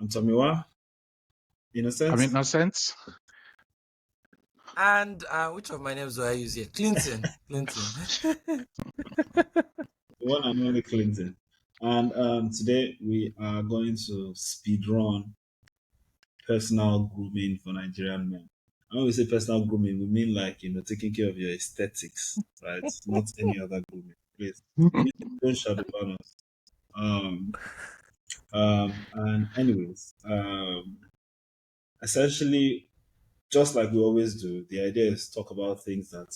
Tomiwa, Innocent. Innocent. And which of my names do I use here? Clinton. Clinton. The one and only Clinton. And today we are going to speed run personal grooming for Nigerian men. And when we say personal grooming, we mean like taking care of your aesthetics, right? Not any other grooming. Please, don't shout upon us. Um, and anyways, essentially, just like we always do, the idea is talk about things that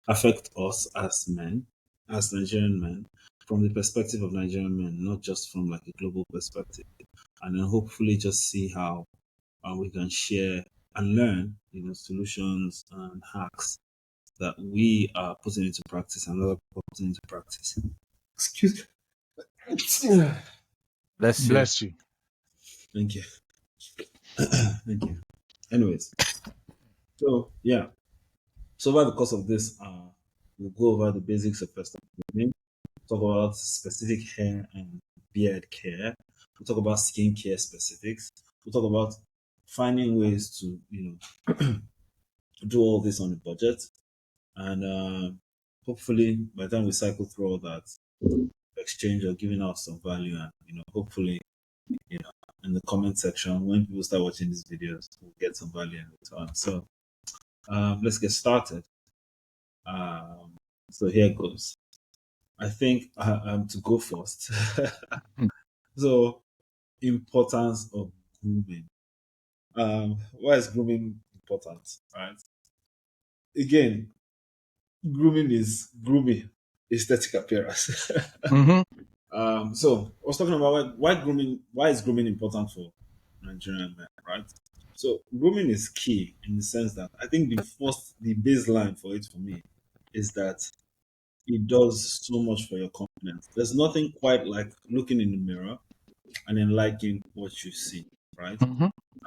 affect us as men, as Nigerian men, from the perspective of Nigerian men, not just from like a global perspective. And then hopefully just see how we can share and learn, solutions and hacks that we are putting into practice and other people are putting into practice. Excuse me. Bless you. Bless you. Thank you. Thank you. Anyways, so yeah. So over the course of this, we'll go over the basics of personal grooming, talk about specific hair and beard care. We'll talk about skincare specifics. We'll talk about finding ways to, do all this on a budget. And hopefully, by the time we cycle through all that, exchange or giving out some value, and hopefully, in the comment section when people start watching these videos, we'll get some value in return. So let's get started. So here goes. I think to go first. So, importance of grooming. Why is grooming important? Right. Again, grooming is grooming aesthetic appearance. So I was talking about why is grooming important for Nigerian men, right? So grooming is key in the sense that I think the baseline for it for me is that it does so much for your confidence. There's nothing quite like looking in the mirror and then liking what you see, right?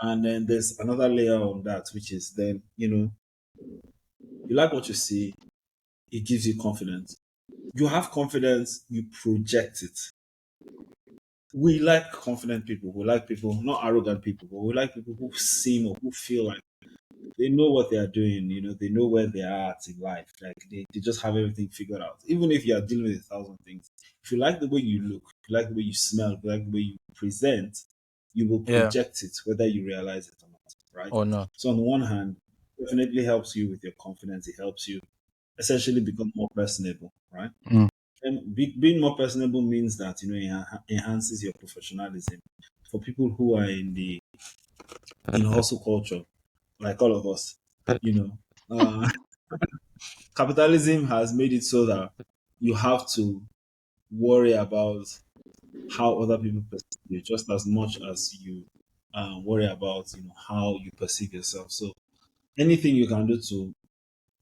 And then there's another layer on that, which is then, you like what you see, it gives you confidence. You have confidence, you project it. We like confident people. We like people, not arrogant people, but we like people who seem or who feel like they know what they are doing, they know where they are at in life. Like they just have everything figured out. Even if you are dealing with 1,000 things, if you like the way you look, if you like the way you smell, if you like the way you present, you will project it, whether you realize it or not, right? Or not. So on the one hand, it definitely helps you with your confidence. It helps you essentially become more personable, right? And being more personable means that it enhances your professionalism. For people who are in hustle culture, like all of us, capitalism has made it so that you have to worry about how other people perceive you just as much as you worry about how you perceive yourself. So anything you can do to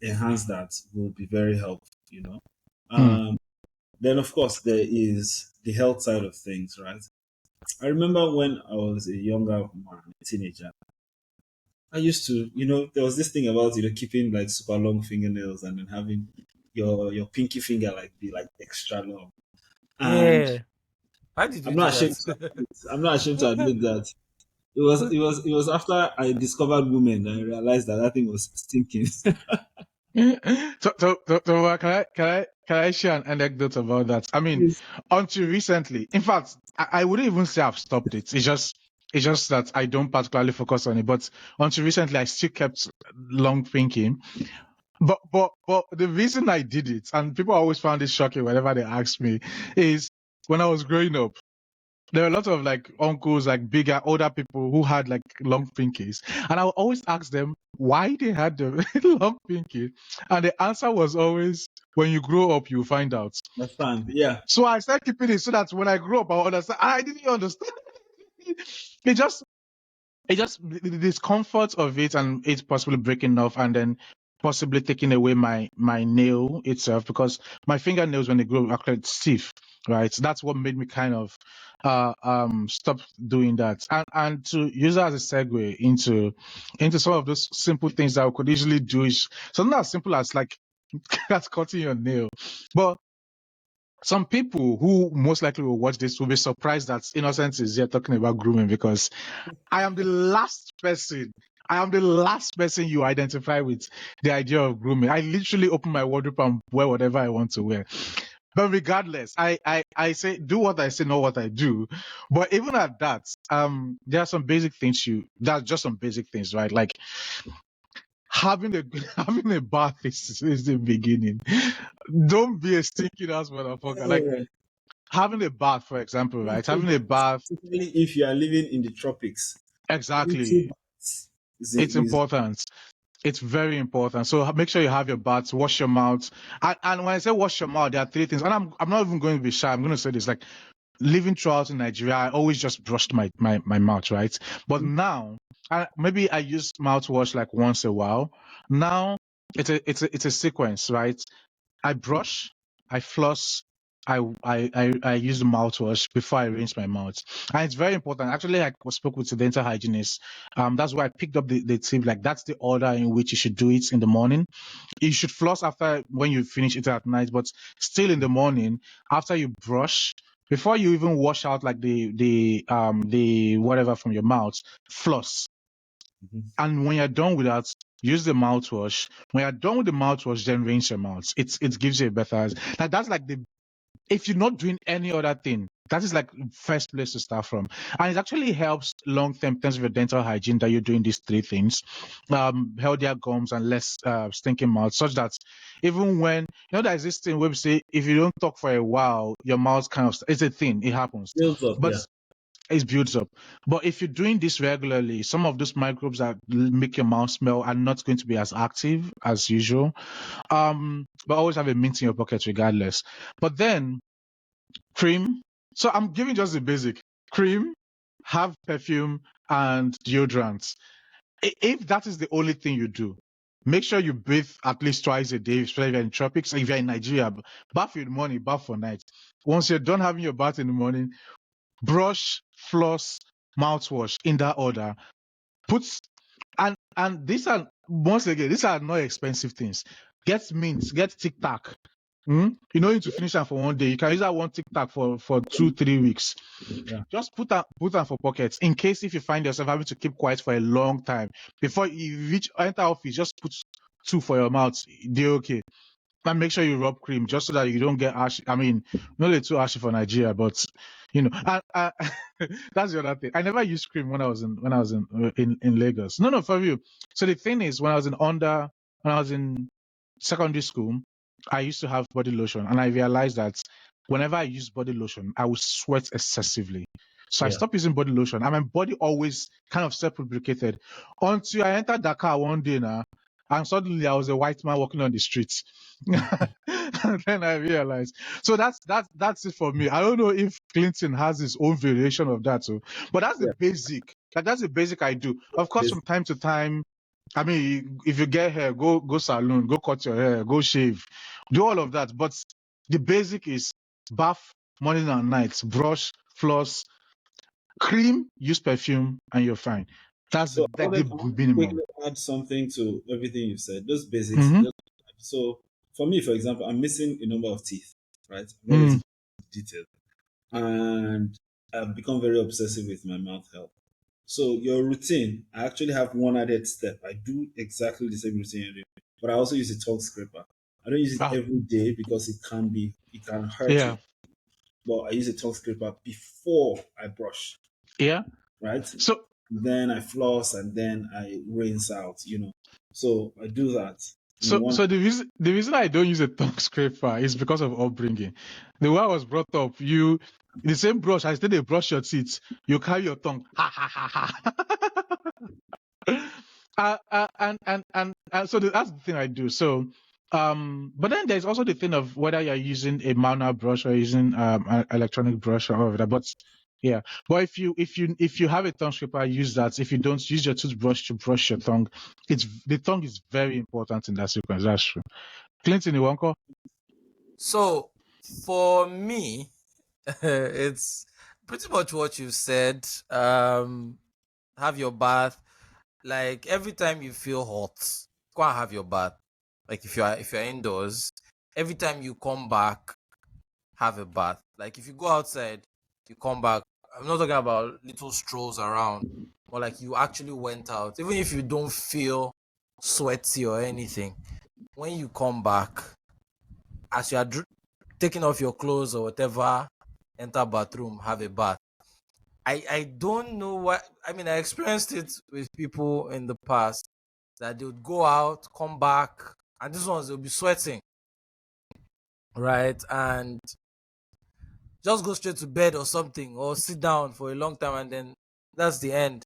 enhance that will be very helpful. Then of course there is the health side of things, right? I remember when I was a younger man, a teenager, I used to, there was this thing about keeping like super long fingernails and then having your pinky finger like be like extra long. And Yeah. Why did you I'm do not ashamed that? to admit, I'm not ashamed to admit that it was after I discovered women that I realized that thing was stinking. So, can I share an anecdote about that? I mean, Yes. until recently, in fact, I wouldn't even say I've stopped it. It's just that I don't particularly focus on it. But until recently, I still kept long thinking. But the reason I did it, and people always found it shocking whenever they ask me, is when I was growing up, there were a lot of like uncles, like bigger, older people who had like long pinkies. And I would always ask them why they had the long pinky. And the answer was always, when you grow up, you'll find out. Understand? Yeah. So I started keeping it so that when I grow up, I'll understand. I didn't understand. it just the discomfort of it and it possibly breaking off and then possibly taking away my nail itself, because my fingernails when they grow are quite stiff, right? So that's what made me kind of stop doing that. And to use that as a segue into some of those simple things that we could easily do is something as simple as like that's cutting your nail. But some people who most likely will watch this will be surprised that Innocent is here talking about grooming, because I am the last person. I am the last person you identify with the idea of grooming. I literally open my wardrobe and wear whatever I want to wear. But regardless, I say do what I say, not what I do. But even at that, there are some basic things that's just some basic things, right? Like having a having a bath is the beginning. Don't be a stinking ass motherfucker. Like Yeah. having a bath, for example, right? Having a bath, Especially if you are living in the tropics. Little exactly. baths It's is important. It's very important. So make sure you have your baths, wash your mouth. And when I say wash your mouth, there are three things. And I'm not even going to be shy. I'm going to say this. Like living throughout in Nigeria, I always just brushed my mouth, right? But now, maybe I use mouthwash like once a while. Now it's a sequence, right? I brush, I floss, I use the mouthwash before I rinse my mouth. And it's very important. Actually, I spoke with the dental hygienist. That's why I picked up the tip. Like that's the order in which you should do it in the morning. You should floss after when you finish it at night, but still in the morning after you brush. Before you even wash out like the whatever from your mouth, floss. Mhm. And when you're done with that, use the mouthwash. When you're done with the mouthwash, then rinse your mouth. It gives you a better. Like that's like if you're not doing any other thing, that is like first place to start from. And it actually helps long term in terms of your dental hygiene that you're doing these three things. Healthier gums and less stinking mouth, such that even when there's this thing where we say if you don't talk for a while, your mouth kind of it's a thing, it happens. builds up, But yeah. it builds up. But if you're doing this regularly, some of those microbes that make your mouth smell are not going to be as active as usual. But always have a mint in your pocket regardless. But then cream. So I'm giving just the basic cream, have perfume and deodorant. If that is the only thing you do, make sure you bathe at least twice a day, especially if you're in tropics. If you're in Nigeria, bath in the morning, bath for night. Once you're done having your bath in the morning, brush, floss, mouthwash in that order. Put and these are once again these are not expensive things. Get mint, get TIC-Talk. You don't need to finish them for one day. You can use that one TIC-Talk for 2-3 weeks. Yeah. Just put that for pockets in case if you find yourself having to keep quiet for a long time before you enter office. Just put two for your mouth. They're okay. And make sure you rub cream just so that you don't get ashy. I mean, not really too ashy for Nigeria, but that's the other thing. I never used cream when I was in Lagos. No, for real. So the thing is, when I was in secondary school, I used to have body lotion, and I realized that whenever I use body lotion, I would sweat excessively. So I Yeah. stopped using body lotion, and my body always kind of self-lubricated until I entered Dakar one day now, and suddenly I was a white man walking on the streets. And then I realized. So that's it for me. I don't know if Clinton has his own variation of that, so but that's the Yeah. basic. That's the basic I do. Of course, This- from time to time, I mean, if you get hair, go salon, go cut your hair, go shave, do all of that. But the basic is bath morning and night, brush, floss, cream, use perfume, and you're fine. That's So like the I wanted to minimum. quickly add something to everything you said. Those basics. Mm-hmm. So for me, for example, I'm missing a number of teeth, right? I'm not Mm. getting detail, and I've become very obsessive with my mouth health. So your routine, I actually have one added step. I do exactly the same routine you do, but I also use a tongue scraper. I don't use it Ah, every day because it can hurt yeah, it. But I use a tongue scraper before I brush, yeah. right? So Then I floss and then I rinse out. So I do that. One. So the reason I don't use a tongue scraper is because of upbringing. The way I was brought up, the same brush, I still they brush your teeth, you carry your tongue. Ha ha ha ha. And so that's the thing I do. So but then there's also the thing of whether you're using a manual brush or using an electronic brush or whatever. But yeah, but if you have a tongue scraper, use that. If you don't, use your toothbrush to brush your tongue. The tongue is very important in that sequence. That's true. Clinton, you want to? So for me, it's pretty much what you said. Have your bath. Like every time you feel hot, go and have your bath. Like if you're indoors, every time you come back, have a bath. Like if you go outside, you come back. I'm not talking about little strolls around, or like you actually went out. Even if you don't feel sweaty or anything, when you come back, as you are taking off your clothes or whatever, enter bathroom, have a bath. I don't know what I mean. I experienced it with people in the past that they would go out, come back, and these ones they'll be sweating, right? And just go straight to bed or something, or sit down for a long time, and then that's the end.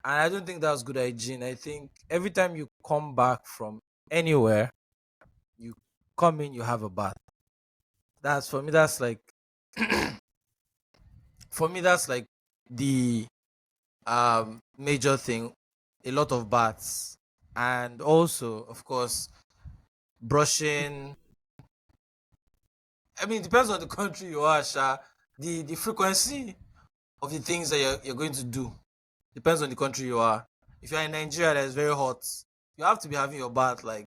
And I don't think that's good hygiene. I think every time you come back from anywhere, you come in, you have a bath. That's for me. That's like for me. That's like the major thing. A lot of baths, and also, of course, brushing. I mean, it depends on the country you are, Sha. The frequency of the things that you're going to do depends on the country you are. If you're in Nigeria that is very hot, you have to be having your bath like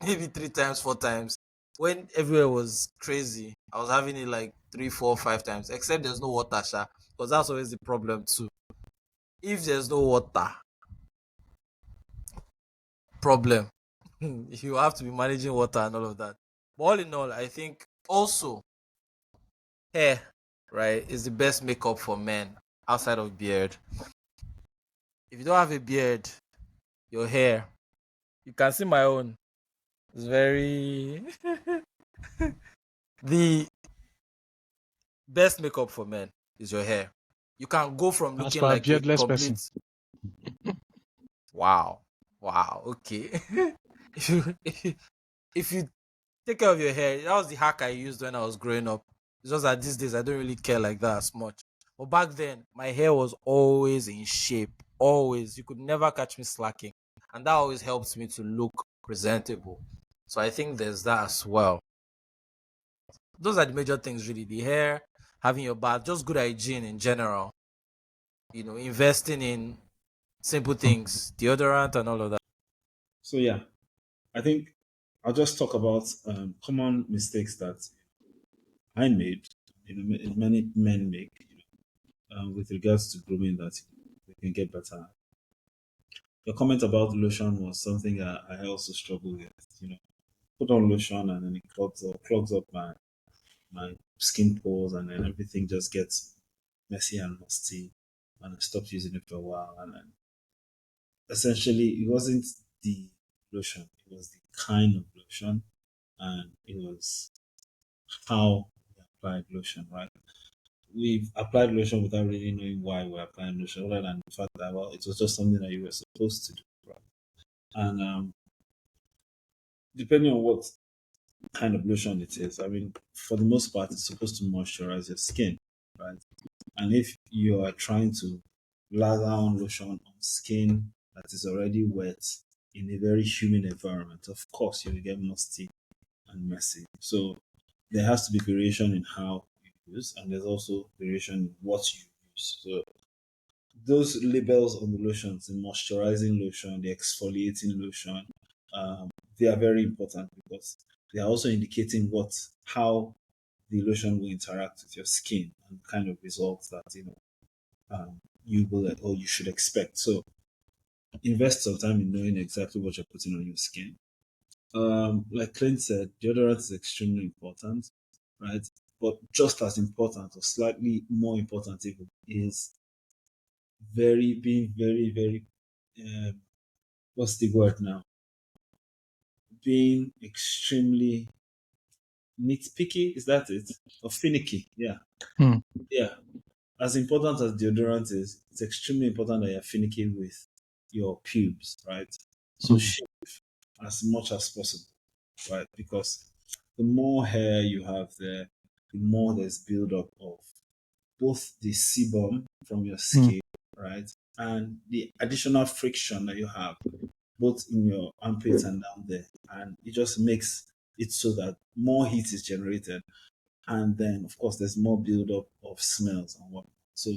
maybe 3 times, 4 times. When everywhere was crazy, I was having it like 3, 4, 5 times. Except there's no water, Sha, because that's always the problem too. If there's no water, problem. You have to be managing water and all of that. But all in all, I think also hair, right, is the best makeup for men outside of beard. If you don't have a beard, your hair, you can see my own. It's very the best makeup for men is your hair. You can go from As looking for a like a beardless person. complete wow, wow, okay. if you if you take care of your hair, that was the hack I used when I was growing up. It's just that these days I don't really care like that as much. But back then, my hair was always in shape. Always. You could never catch me slacking. And that always helps me to look presentable. So I think there's that as well. Those are the major things really. The hair, having your bath, just good hygiene in general. Investing in simple things, deodorant and all of that. So yeah, I think I'll just talk about common mistakes that I made, many men make, with regards to grooming that they can get better. Your comment about lotion was something that I also struggle with. Put on lotion and then it clogs up my skin pores, and then everything just gets messy and musty. And I stopped using it for a while, and then essentially it wasn't the lotion; it was the kind of lotion, and it was how we applied lotion, right? We've applied lotion without really knowing why we're applying lotion, other than the fact that, well, it was just something that you were supposed to do, right? And depending on what kind of lotion it is, I mean, for the most part, it's supposed to moisturize your skin, right? And if you are trying to lather on lotion on skin that is already wet in a very humid environment, of course, you will get musty and messy. So there has to be variation in how you use, and there's also variation in what you use. So those labels on the lotions, the moisturizing lotion, the exfoliating lotion, they are very important because they are also indicating how the lotion will interact with your skin and kind of results that you will or you should expect. So invest some time in knowing exactly what you're putting on your skin. Like Clint said, deodorant is extremely important, right? But just as important, or slightly more important even, is being very, very, what's the word now? Being extremely nitpicky, is that it? Or finicky, yeah. Hmm. Yeah. As important as deodorant is, it's extremely important that you're finicky with your pubes, right? So shave as much as possible, right? Because the more hair you have there, the more there's buildup of both the sebum from your Hmm. skin, right? And the additional friction that you have both in your armpits and down there. And it just makes it so that more heat is generated. And then, of course, there's more buildup of smells and whatnot. So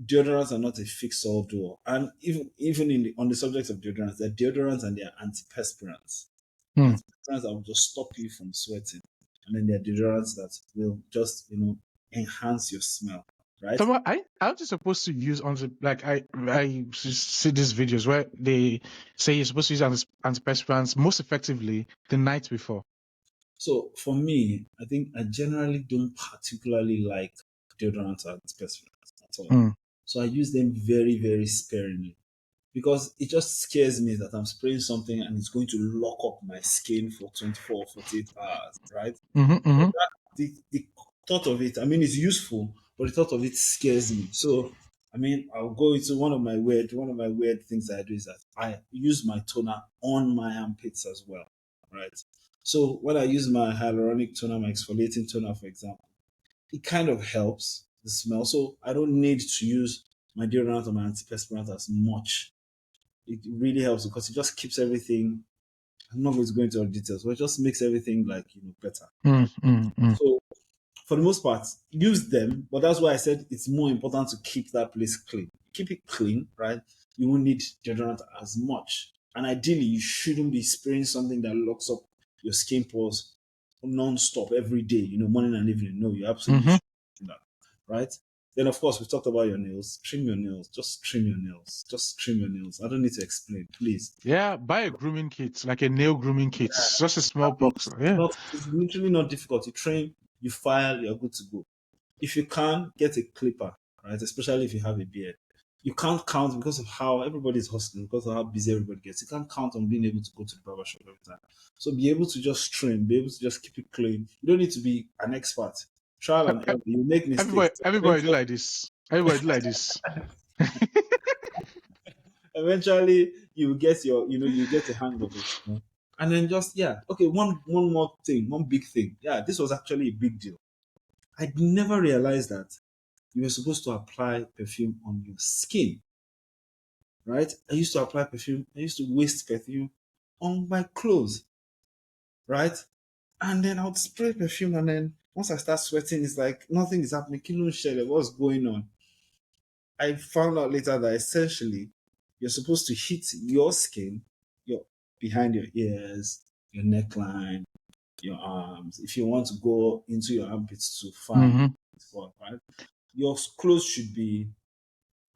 deodorants are not a fix-all do. And even on the subject of deodorants, there are deodorants and there are antiperspirants. Hmm. Antiperspirants that will just stop you from sweating. and then there are deodorants that will just enhance your smell, right? So I'm just supposed to use like I see these videos where they say you're supposed to use antiperspirants most effectively the night before. So for me, I think I generally don't particularly like deodorant and antiperspirants at all. Mm. So I use them very, very sparingly because it just scares me that I'm spraying something and it's going to lock up my skin for 24 or 48 hours, right? Mm-hmm, So mm-hmm. the thought of it, I mean, it's useful, but the thought of it scares me. So, I mean, I'll go into one of my weird things I do is that I use my toner on my armpits as well, right? So when I use my hyaluronic toner, my exfoliating toner, for example, it kind of helps the smell. So I don't need to use my deodorant or my antiperspirant as much. It really helps because it just keeps everything. I'm not going to go into all the details, but it just makes everything like better, right? Mm. So for the most part, use them. But that's why I said it's more important to keep that place clean. Keep it clean, right? You won't need deodorant as much. And ideally, you shouldn't be spraying something that locks up your skin pores non-stop every day, morning and evening. No, you absolutely Mm-hmm. shouldn't do that, right? Then, of course, we talked about your nails. Trim your nails. Just trim your nails. Just trim your nails. I don't need to explain, please. Yeah, buy a grooming kit, like a nail grooming kit. It's just a small box. Yeah. It's literally not difficult. You trim, you file, you're good to go. If you can, get a clipper, right? Especially if you have a beard. You can't count because of how everybody's hustling, because of how busy everybody gets. You can't count on being able to go to the barber shop every time. So be able to just trim, be able to just keep it clean. You don't need to be an expert. Trial and error. You make mistakes. Everybody do like this. Everybody do like this. Eventually you get you get a hang of it. And then just okay, one more thing, one big thing. Yeah, this was actually a big deal. I never realized that you were supposed to apply perfume on your skin, right? I used to apply perfume. I used to waste perfume on my clothes, right? And then I would spray perfume, and then once I start sweating, it's like nothing is happening. Killing shell, what's going on? I found out later that essentially you're supposed to hit your skin, your behind your ears, your neckline, your arms. If you want to go into your armpits to find Mm-hmm. spot, right? Your clothes should be.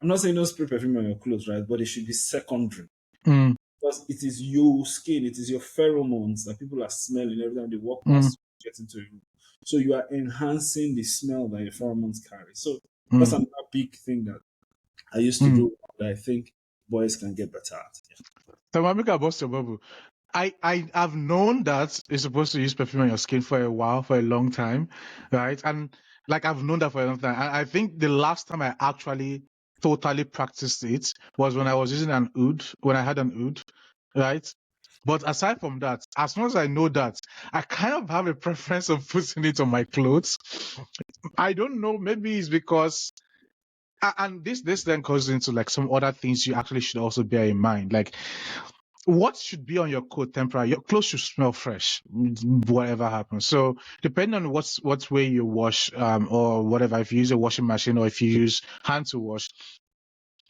I'm not saying don't spray perfume on your clothes, right? But it should be secondary Mm. because it is your skin, it is your pheromones that people are smelling every time they walk Mm. past you, get into a room. So you are enhancing the smell that your pheromones carry. So that's Mm. another big thing that I used to Mm. do that I think boys can get better at. So Mamika bust your bubble. I have known that you're supposed to use perfume on your skin for a while, for a long time, right? And like I've known that for a long time. I think the last time I actually totally practiced it was when I was using an oud, when I had an oud, right? But aside from that, as long as I know that, I kind of have a preference of putting it on my clothes. I don't know, maybe it's because and this then goes into like some other things you actually should also bear in mind. Like what should be on your coat temporarily? Your clothes should smell fresh, whatever happens. So depending on what way you wash, or whatever, if you use a washing machine or if you use hand to wash,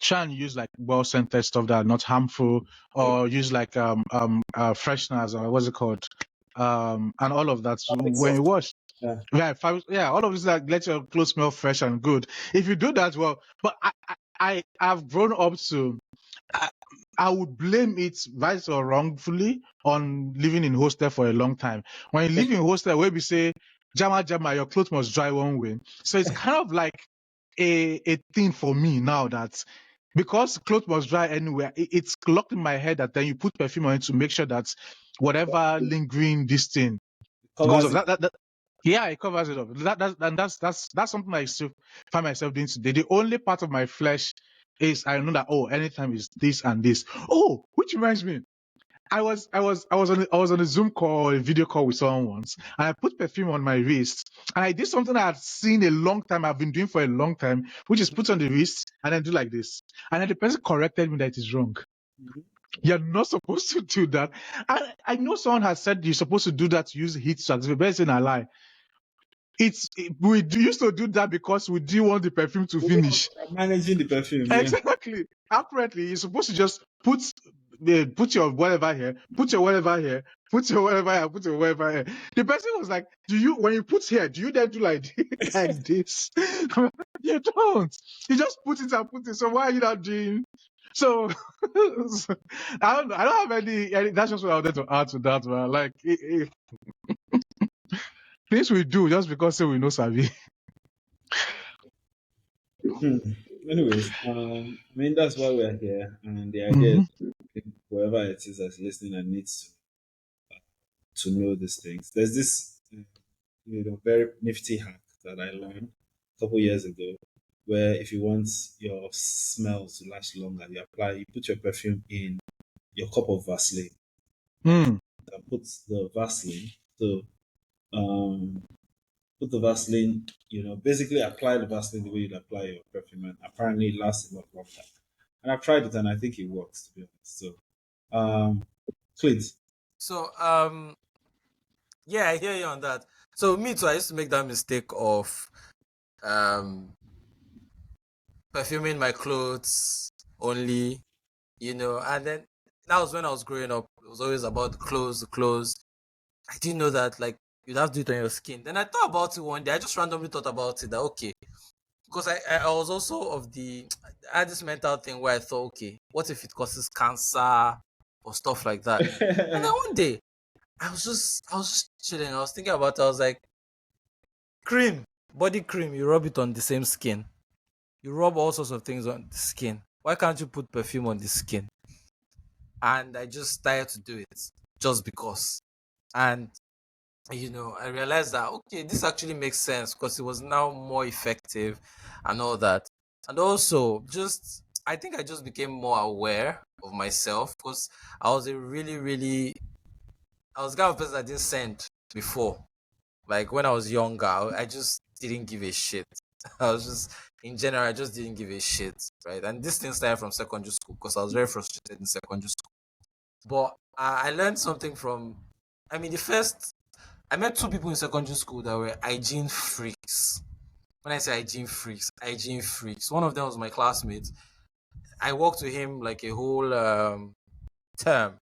try and use like well scented stuff that are not harmful, Okay. or use like fresheners or what's it called, and all of that Fabric when you soft. wash. Yeah. Right, yeah, all of this like let your clothes smell fresh and good. If you do that well, but I've grown up to I, I would blame it right or wrongfully on living in hostel for a long time. When you live in hostel, where we say jama, your clothes must dry one way. So it's kind of like a thing for me now that because clothes must dry anywhere, it's locked in my head that then you put perfume on it to make sure that whatever It lingering this thing goes off. covers it. Yeah, it covers it up. That's something I still find myself doing today. The only part of my flesh is I know that anytime is this and this. Oh, which reminds me, I was on a Zoom call or a video call with someone once, and I put perfume on my wrist, and I did something I had seen a long time. I've been doing for a long time, which is put on the wrist and then do like this, and then the person corrected me that it is wrong. Mhm. You're not supposed to do that. I know someone has said you're supposed to do that to use heat to activate, but it's in a lie. Used to do that because we didn't want the perfume to finish. Managing the perfume, yeah. Exactly. Accurately, you're supposed to just put put your whatever here, put your whatever here, put your whatever here, put your whatever here. The person was like, when you put here, do you then do like, like this? You don't. You just put it and put it. So why are you not doing? So, I don't have any, that's just what I wanted to add to that, man. Like, things we do just because say we know Savi. Anyways, I mean that's why we're here, and the idea is whoever it is that's listening and needs to know these things. There's this, very nifty hack that I learned a couple years ago, where if you want your smell to last longer, you put your perfume in your cup of Vaseline, right? Mm. And put the Vaseline. So, put the Vaseline, basically apply the Vaseline the way you'd apply your perfume, and apparently it lasts a lot longer. And I've tried it, and I think it works, to be honest. So, Clint. So yeah, I hear you on that. So me too, I used to make that mistake of um perfuming my clothes only, and then that was when I was growing up. It was always about the clothes. I didn't know that like you'd have to do it on your skin. Then I thought about it one day. I just randomly thought about it that okay, because I was also I had this mental thing where I thought, okay, what if it causes cancer or stuff like that? And then one day I was just chilling. I was thinking about it. I was like, body cream, you rub it on the same skin. You rub all sorts of things on the skin. Why can't you put perfume on the skin? And I just started to do it just because. And I realized that okay, this actually makes sense because it was now more effective and all that. And also, just I think I just became more aware of myself because I was a really, really I was the kind of person that didn't send before. Like when I was younger, I just didn't give a shit. I was just in general, I just didn't give a shit, right? And this thing started from secondary school because I was very frustrated in secondary school. But I learned something from. I mean, I met two people in secondary school that were hygiene freaks. When I say hygiene freaks. One of them was my classmate. I worked with him like a whole term.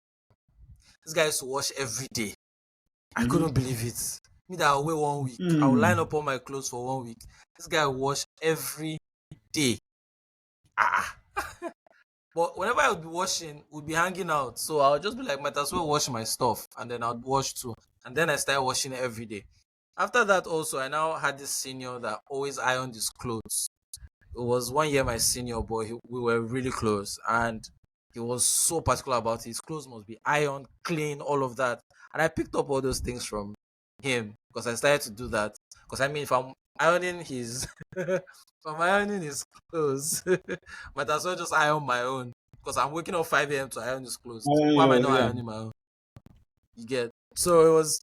This guy used to wash every day. I couldn't believe it. Me that I'll wait 1 week. I'll line up all my clothes for 1 week. This guy wash every day. Ah. But whenever I would be washing, we'd be hanging out. So I'll just be like, might as well wash my stuff. And then I'd wash too. And then I started washing every day. After that also, I now had this senior that always ironed his clothes. It was 1 year my senior, but we were really close. And he was so particular about it. His clothes must be ironed, clean, all of that. And I picked up all those things from him because I started to do that. Because I mean, if I'm ironing his, if I'm ironing his clothes, might as well just iron my own. Because I'm waking up 5 a.m. to iron his clothes. Why am I not Yeah. ironing my own? You get. So it was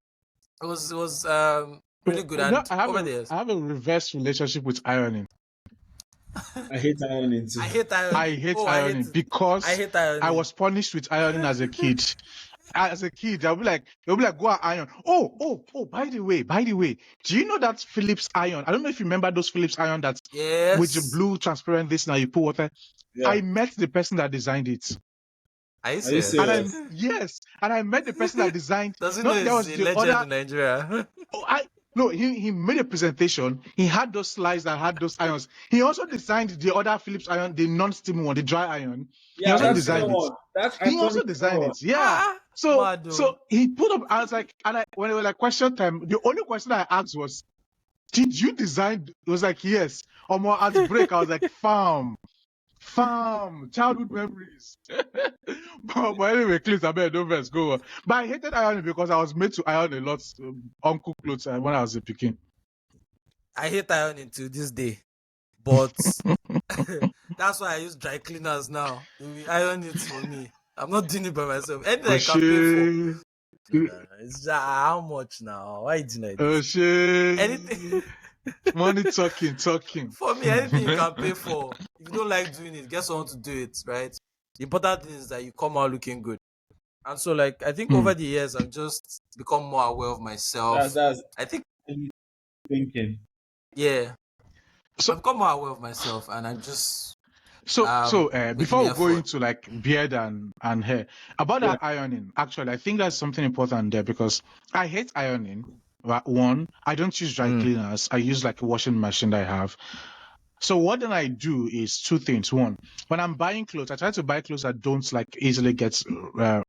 really good. And over the years, I have a reverse relationship with ironing. I hate ironing too. I hate ironing. I hate Oh, ironing I hate because ironing. I was punished with ironing as a kid. As a kid, they'll be like, go and iron. Oh, by the way, do you know that Philips iron? I don't know if you remember those Philips iron that with the Yes. blue transparent this now you put water. Yeah. I met the person that designed it. Are you Are you serious? serious? And I met the person that designed. Does he No, know there he's was a the legend other. in Nigeria? Oh, no, he made a presentation. He had those slides that had those irons. He also designed the other Philips iron, the non-steam one, the dry iron. He Yeah, also Are you that clear designed it. serious? one. That He also iconic clear designed one. it. Yeah. Ah, So Mado. he put up. I was like, when it was like question time, the only question I asked was, "Did you design?" It was like, "Yes." Or more at break, I was like, "Farm, childhood memories." but anyway, please, I better don't verse go on. But I hated ironing because I was made to iron a lot uncle clothes when I was a pekin. I hate ironing to this day, but that's why I use dry cleaners now. They will iron it for me. I'm not doing it by myself. Anything Oh I can pay for. shit! It's just how much now? Why didn't I Oh this? shit! Anything Money talking. for me, anything you can pay for. If you don't like doing it, get someone to do it, right? The important thing is that you come out looking good. And so, like, I think over the years, I've just become more aware of myself. That's I think, thinking. yeah, So I've become more aware of myself, and I'm just So making before we go effort. into like beard and hair, about Yeah. that ironing, actually, I think that's something important there because I hate ironing. One, I don't use dry Mm. cleaners. I use like a washing machine that I have. So what then I do is two things. One, when I'm buying clothes, I try to buy clothes that don't like easily get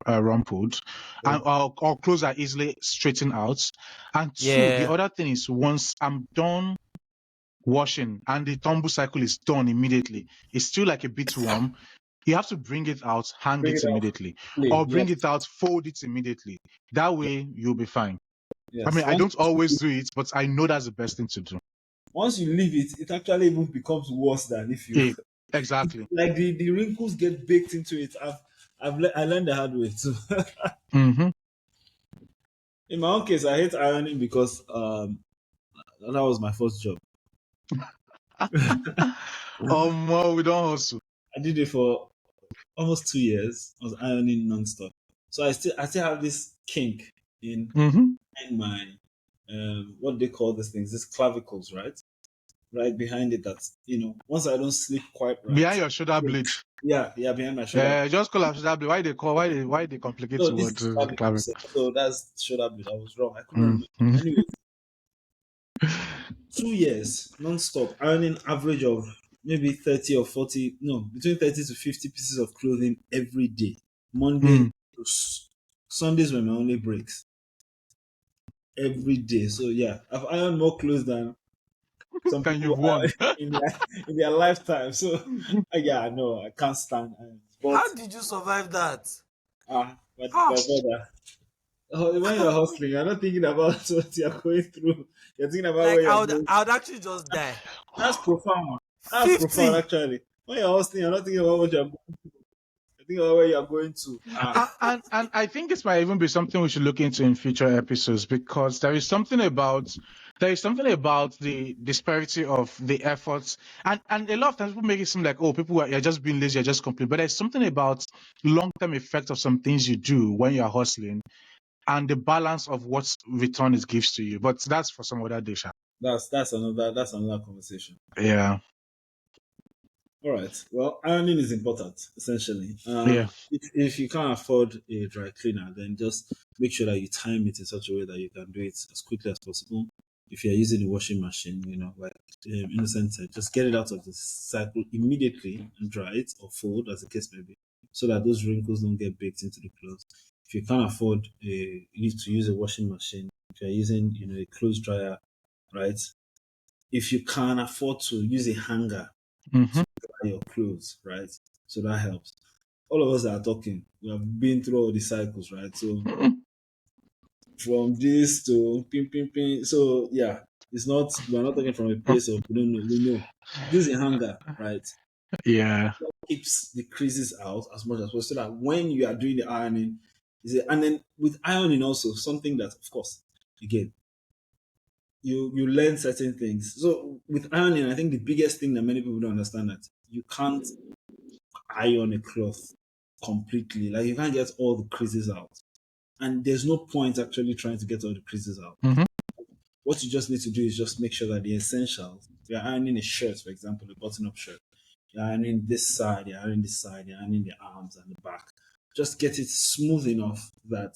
rumpled, and or clothes that easily straighten out. And two, the Yeah. other thing is once I'm done washing and the tumble cycle is done immediately, it's still like a bit warm. You have to bring it out, hang Bring it it out. immediately, Play. or bring Yes. it out, fold it immediately. That way you'll be fine. I Yes. mean, I don't always do it, but I know that's the best thing to do. Once you leave it, it actually even becomes worse than if you. Yeah, It's exactly. like the wrinkles get baked into it. I learned the hard way too. Hmm. In my own case, I hate ironing because that was my first job. Well, we don't hustle. I did it for almost 2 years. I was ironing non-stop. So I still have this kink Hmm. in my what they call these things, these clavicles, right behind it. That once I don't sleep quite right. Behind your shoulder blade. Yeah, behind my shoulder. Just call it shoulder blade. Why they complicate No, the this word is clavicle. clavicle? So that's shoulder blade. I was wrong. I couldn't remember. Mm-hmm. Anyway, 2 years non-stop, earning average of maybe 30 or 40, no, between 30 to 50 pieces of clothing every day. Monday Mm. to Sundays were my only breaks. Every day. So yeah, I've ironed more clothes than some Then people you've won. in their lifetime. So yeah, no, I can't stand irons. But How did you survive that? my brother, when you're hustling, you're not thinking about what you're going through. You're thinking about where Like you're going. I would actually just die. That's profound. That's profound, 50. actually. When you're hustling, you're not thinking about what you're going. You're thinking about where you're going to. And I think this might even be something we should look into in future episodes because there is something about the disparity of the efforts and a lot of times people make it seem like you're just being lazy, you're just complaining. But there's something about long-term effect of some things you do when you're hustling and the balance of what return it gives to you. But that's for some other day, sha. That's another conversation. Yeah. All right. Well, ironing is important, essentially. Yeah. If you can't afford a dry cleaner, then just make sure that you time it in such a way that you can do it as quickly as possible. If you're using a washing machine, like Innocent said, just get it out of the cycle immediately and dry it or fold, as the case may be, so that those wrinkles don't get baked into the clothes. If you can't afford to use a washing machine, if you're using a clothes dryer, right? If you can afford to use a hanger Hmm. to dry your clothes, right? So that helps. All of us that are talking, we have been through all the cycles, right? So from this to ping, ping, ping. So yeah, we're not talking from a place of we don't know. We know. Use a hanger, right? Yeah. Keeps the creases out as much as possible so that when you are doing the ironing, and then with ironing also something that, of course, again, you learn certain things. So with ironing, I think the biggest thing that many people don't understand that you can't iron a cloth completely. Like you can't get all the creases out. And there's no point actually trying to get all the creases out. Hmm. What you just need to do is just make sure that the essentials, you're ironing a shirt, for example, a button-up shirt. You're ironing this side, you're ironing this side, you're ironing the arms and the back. Just get it smooth enough that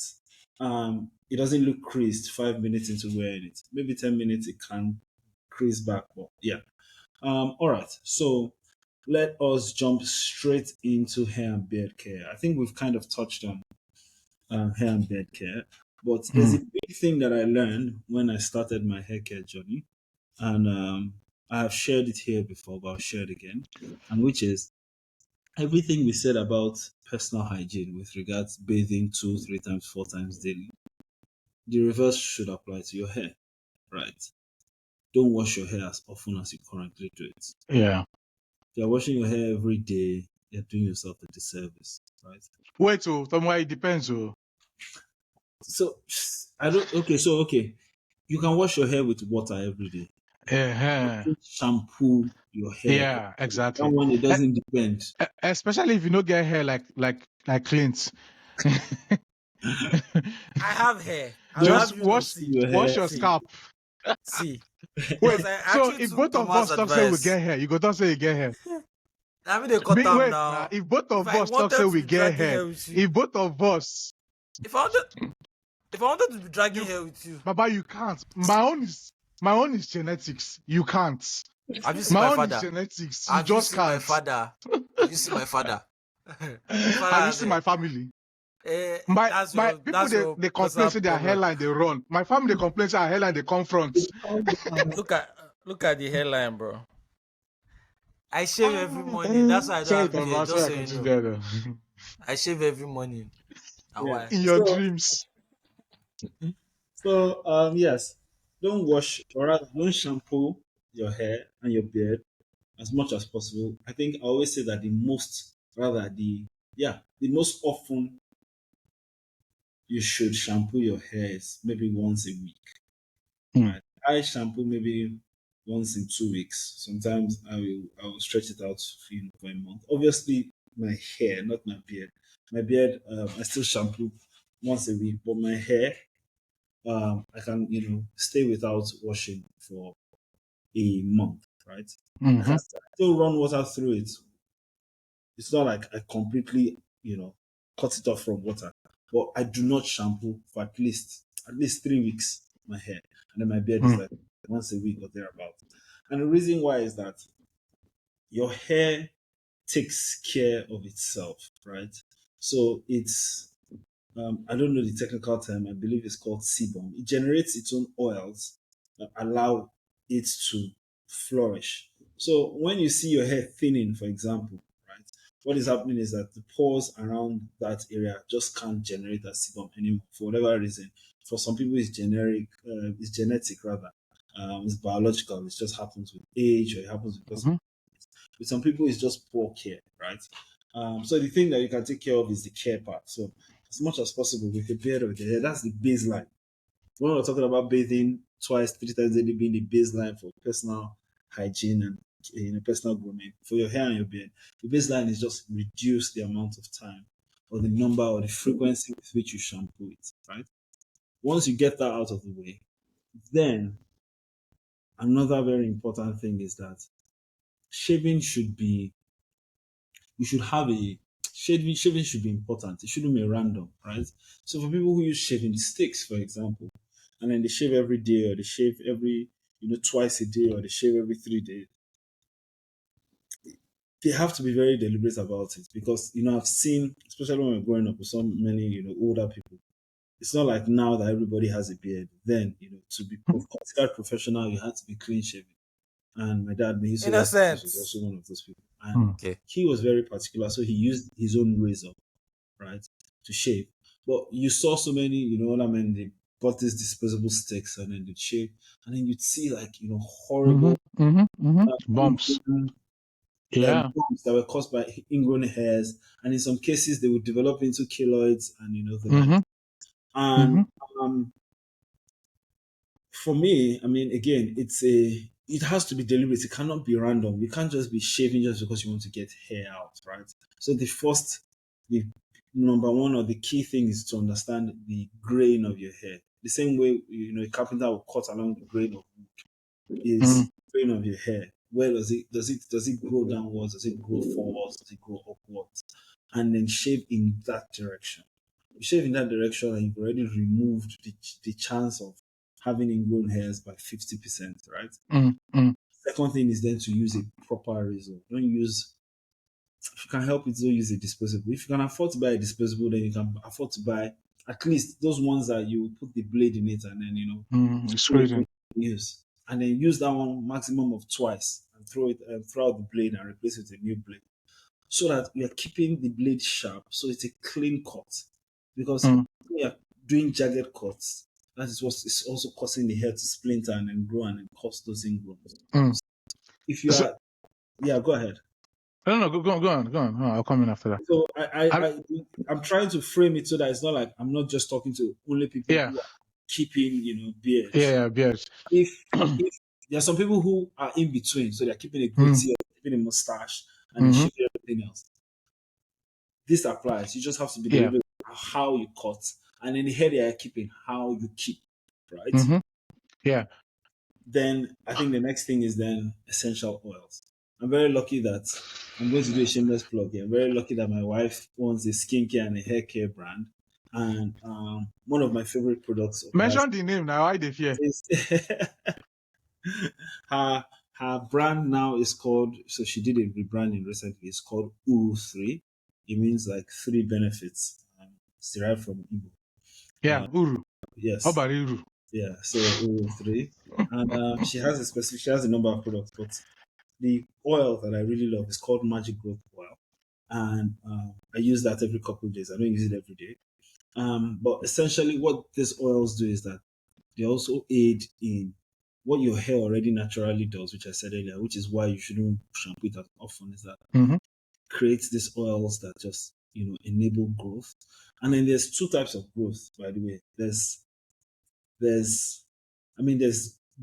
it doesn't look creased 5 minutes into wearing it. Maybe 10 minutes it can crease back, but yeah. All right. So let us jump straight into hair and beard care. I think we've kind of touched on hair and beard care, but there's a big thing that I learned when I started my hair care journey, and I have shared it here before, but I'll share it again, and which is everything we said about personal hygiene with regards bathing 2, 3 times, 4 times daily. The reverse should apply to your hair, right? Don't wash your hair as often as you currently do it. Yeah. If you're washing your hair every day, you're doing yourself a disservice, right? Wait, somewhere it depends. So I don't. Okay. You can wash your hair with water every day. Uh-huh. Shampoo your hair. Yeah, That exactly. one, it doesn't depend. Especially if you don't get hair like Clint. I have hair. I will Don't have Just you know. wash See, your wash hair. your see, scalp. see. Wait, Because I so actually if took both of us Thomas' talk say we advice. get hair, you go talk say you get hair. I mean, they cut them Wait now. now. If both If of I us talk say wanted to we be get dragging hair, hair with you, if both of us, if I wanted, if I wanted to be dragging you, hair with you, Baba, you can't. My own is genetics. You can't. have you seen My my own is father? genetics. You Have you just seen my can't. father? Have you seen my father? My father Have you has seen my a. family? That's My your people they complain personal say their problem. hairline they run. My family they complain say their hairline they confront. Look at the hairline, bro. I shave every morning. That's why I don't Sorry, have beard. Baba. Just Sorry, I so you continue know, there. I shave every morning. And Yeah. why? In your So, dreams. yes, don't wash or rather don't shampoo your hair and your beard as much as possible. I think I always say that the most often you should shampoo your hair is maybe once a week. Hmm. Right? I shampoo maybe once in 2 weeks. Sometimes I will stretch it out for a month. Obviously, my hair, not my beard. My beard, I still shampoo once a week, but my hair, I can stay without washing for a month. Right? I Mm-hmm. can still run water through it. It's not like I completely cut it off from water, but I do not shampoo for at least 3 weeks my hair, and then my beard is Mm-hmm. like once a week or thereabout. And the reason why is that your hair takes care of itself, right? So it's I don't know the technical term. I believe it's called sebum. It generates its own oils that allow it to flourish. So when you see your hair thinning, for example, right, what is happening is that the pores around that area just can't generate that sebum anymore for whatever reason. For some people, it's it's genetic rather. It's biological. It just happens with age, or it happens because Mm-hmm. with some people, it's just poor care, right? So the thing that you can take care of is the care part. So as much as possible with the beard of the hair, that's the baseline. When we're talking about bathing twice, 3 times a day being the baseline for personal hygiene and personal grooming for your hair and your beard, the baseline is just reduce the amount of time or the number or the frequency with which you shampoo it, right? Once you get that out of the way, then another very important thing is that shaving should be you should have a shaving should be important. It shouldn't be random, right? So for people who use shaving sticks, for example, and then they shave every day or they shave every twice a day or they shave every 3 days, they have to be very deliberate about it because I've seen, especially when we're growing up with so many older people. It's not like now that everybody has a beard. Then to be considered professional, you had to be clean shaven. And my dad, may he so rest in peace, Innocent. was also one of those people. And Mm-hmm. Okay. he was very particular, so he used his own razor, right, to shave. But you saw so many, other men, they bought these disposable sticks and then they'd shave, and then you'd see like, Mm-hmm. horrible Mm-hmm. Bumps. ingrown, Yeah. bumps that were caused by ingrown hairs, and in some cases they would develop into keloids and the like. Mm-hmm. Mm-hmm. And for me, I mean, again, it has to be deliberate. It cannot be random. You can't just be shaving just because you want to get hair out, right? So the number one or the key thing is to understand the grain of your hair. The same way a carpenter will cut along the grain of wood Mm-hmm. is the grain of your hair. Where does it grow downwards? Does it grow forwards? Does it grow upwards? And then shave in that direction. You shave in that direction, and you've already removed the chance of having ingrown hairs by 50%, right? Mm-hmm. Second thing is then to use a proper razor. Don't use, if you can help it, don't use a disposable. If you can afford to buy a disposable, then you can afford to buy at least those ones that you put the blade in it and then, It's throw it crazy. in, use. And then use that one maximum of twice and throw out the blade and replace it with a new blade so that you're keeping the blade sharp. So it's a clean cut. Because Mm. when you're doing jagged cuts, that is what is also causing the hair to splinter and then grow and then cause those ingrowns. Mm. If you So, are, yeah, go ahead. I don't know. Go on. Go on. I'll come in after that. So I, I'm trying to frame it so that it's not like I'm not just talking to only people yeah. who are keeping, beards. Yeah. Beards. If there are some people who are in between, so they're keeping a Mm. goatee or keeping a mustache and then Mm-hmm. shaving everything else. This applies. You just have to be Yeah. deliberate how you cut, and in the hair they are keeping, how you keep, right? Mm-hmm. Yeah. Then I think the next thing is then essential oils. I'm very lucky that I'm going to do a shameless plug here. I'm very lucky that my wife owns a skincare and a hair care brand. And one of my favorite products of hers Mention the name now. Why they fear? is her her brand now is called, so she did a rebranding recently. It's called U3. It means like three benefits. It's derived from Igbo. Yeah, Uru. Yes. Obariru. Yeah. So U3. And she has a number of products, but the oil that I really love is called Magic Growth Oil. And I use that every couple of days. I don't use it every day. But essentially, what these oils do is that they also aid in what your hair already naturally does, which I said earlier, which is why you shouldn't shampoo it as often, is that Mm-hmm. creates these oils that just enable growth. And then there's two types of growth, by the way. There's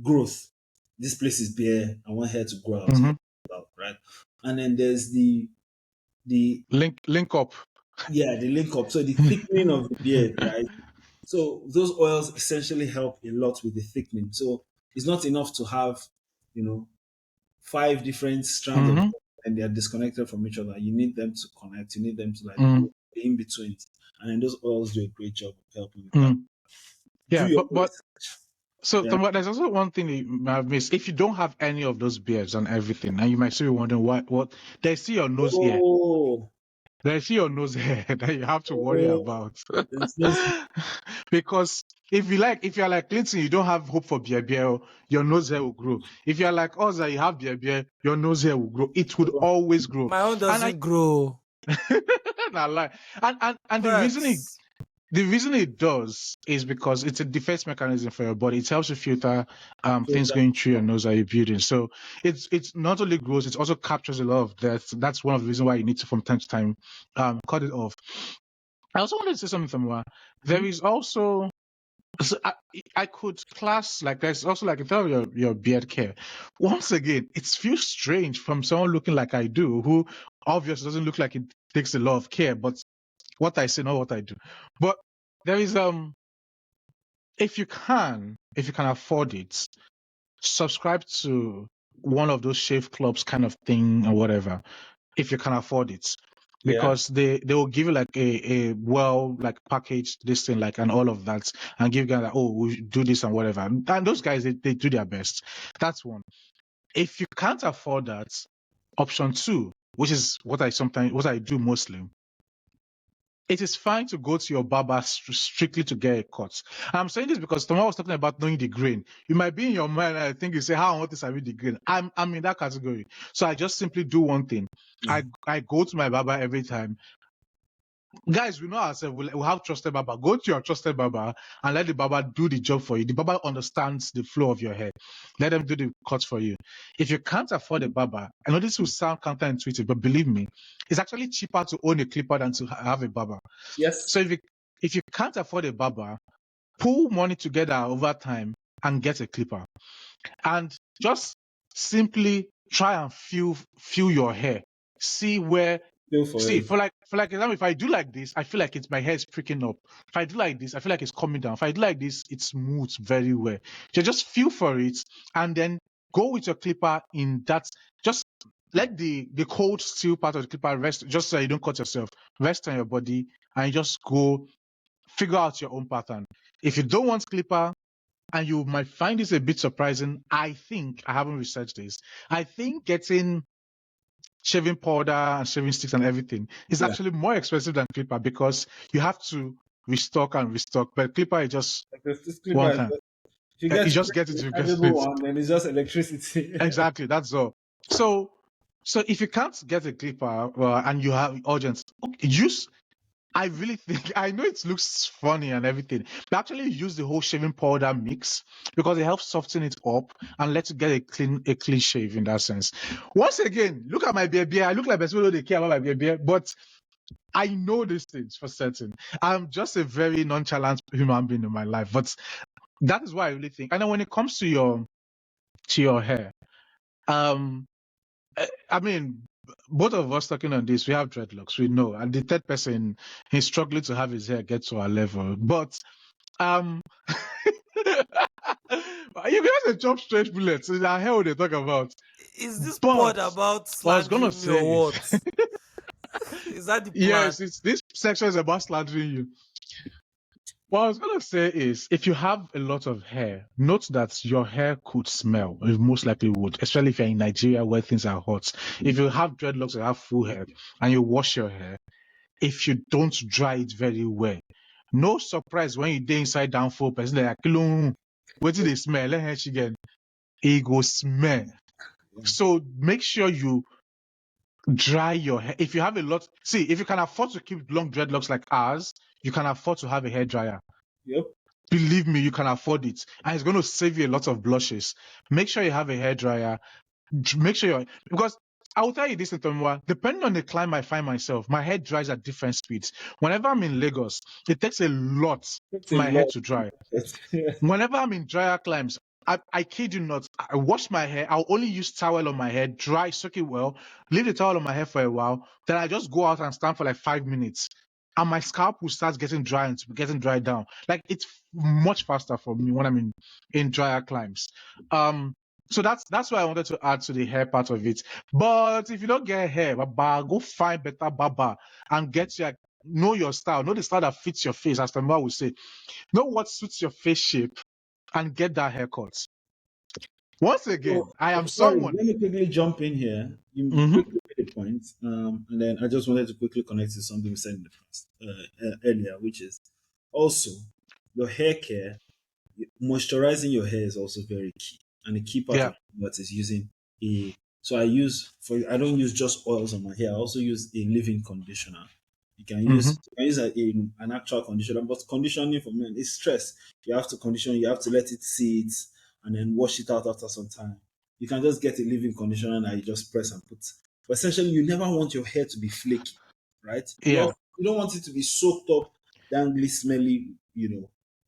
growth. This place is bare. I want hair to grow out, Mm-hmm. right? And then there's the Link up. the link up. So the thickening of the beard, right? So those oils essentially help a lot with the thickening. So it's not enough to have, you know, five different strands of Mm-hmm. hair and they are disconnected from each other. You need them to connect. You need them to like Mm-hmm. go in between. And then those oils do a great job of helping with that. Mm-hmm. Do Yeah, your but research. so Yeah. Tomo, there's also one thing you might have missed. If you don't have any of those beards and everything, and you might still be wondering what they see your nose here. Oh, They see your nose hair that you have to worry oh, about. it's just Because if you're like Clinton, you don't have hope for beer beer, your nose hair will grow. If you're like us that you have beer beer, your nose hair will grow. It would always grow. My own And I doesn't grow. not lie. And Facts. the reason it does is because it's a defense mechanism for your body. It helps you filter things filter. going through your nose that you're breathing. So it's not only grows, it also captures a lot of dirt. That's one of the reasons why you need to from time to time cut it off. I also wanted to say something from there Mhm. is also so I could class like there's also like in terms of your beard care. Once again, it feels strange from someone looking like I do, who obviously doesn't look like it takes a lot of care, but what I say, not what I do. But there is if you can afford it, subscribe to one of those shave clubs kind of thing or whatever, if you can afford it. Yeah. Because they will give you like a well like package this thing like and all of that and give you guys like, oh, we do this and whatever. And those guys they do their best. That's one. If you can't afford that, option two, which is what I do mostly, it is fine to go to your barber strictly to get a cut. I'm saying this because Thomas was talking about knowing the grain. You might be in your mind, I think you say, how on this I read the grain? I'm in that category. So I just simply do one thing. I go to my barber every time. Guys, we know ourselves. We have trusted barber. Go to your trusted barber and let the barber do the job for you. The barber understands the flow of your hair. Let them do the cuts for you. If you can't afford a barber, I know this will sound counterintuitive, but believe me, it's actually cheaper to own a clipper than to have a barber. Yes. So if you can't afford a barber, pull money together over time and get a clipper. And just simply try and feel your hair. See where Feel for see it. for like example, if I do like this, I feel like it's my hair is pricking up. If I do like this, I feel like it's coming down. If I do like this, it smooths very well. So just feel for it and then go with your clipper in that. Just let the cold steel part of the clipper rest, just so you don't cut yourself. Rest on your body and just go figure out your own pattern. If you don't want clipper, and you might find this a bit surprising, I think, I haven't researched this, I think getting shaving powder and shaving sticks and everything is Yeah. actually more expensive than clipper because you have to restock and restock. But clipper is just Like this clipper one is time. just, if you You get just get it, a you get rechargeable it. one, then it's just electricity. Exactly, that's all. So, so if you can't get a clipper and you have urgent, use. I really think I know it looks funny and everything, but actually use the whole shaving powder mix because it helps soften it up and let you get a clean shave in that sense. Once again, look at my baby. I look like people they care about my baby, but I know these things for certain. I'm just a very nonchalant human being in my life, but that is why I really think. And then when it comes to your hair, um, I mean, both of us talking on this, we have dreadlocks, we know, and the third person he's struggling to have his hair get to our level. But um, you guys a chop straight bullets. Is that hell they talk about? Is this But pod about what I was gonna slandering me say or is, what? Is that the plan? yes, it's this section is about slandering you. What I was gonna say is, if you have a lot of hair, note that your hair could smell. It most likely would, especially if you're in Nigeria where things are hot. If you have dreadlocks or have full hair and you wash your hair, if you don't dry it very well, no surprise when you day inside down full person like what did they smell? Let her again. It go smell. Yeah. So make sure you dry your hair. If you have a lot, see, if you can afford to keep long dreadlocks like ours, you can afford to have a hair dryer. Yep. Believe me, you can afford it. And it's going to save you a lot of blushes. Make sure you have a hair dryer. Make sure you're, because I will tell you this, Ntomwa, depending on the climate I find myself, my hair dries at different speeds. Whenever I'm in Lagos, it takes a lot Takes for a my hair lot. to dry. Yeah. Whenever I'm in drier climes, I kid you not, I wash my hair. I'll only use towel on my hair, dry, soak it well, leave the towel on my hair for a while. Then I just go out and stand for like 5 minutes. And my scalp will start getting dry and getting dried down. Like it's much faster for me when I'm in drier climes. So that's why I wanted to add to the hair part of it. But if you don't get hair, baba, go find better baba and get your know your style, know the style that fits your face, as Tamara would say. Know what suits your face shape and get that haircut. Once again, So, I am sorry, someone. let me quickly jump in here. You Mhm. quickly made a point, and then I just wanted to quickly connect to something we said in the past earlier, which is also your hair care. Moisturizing your hair is also very key, and a key part Yeah. of what is using a. So I don't use just oils on my hair. I also use a leave-in conditioner. Mhm. You can use an actual conditioner, but conditioning for men is stress. You have to condition. You have to let it sit and then wash it out after some time. You can just get a leave-in conditioner and you just press and put. But essentially, you never want your hair to be flaky, right? Yeah. You don't want it to be soaked up, dangly, smelly,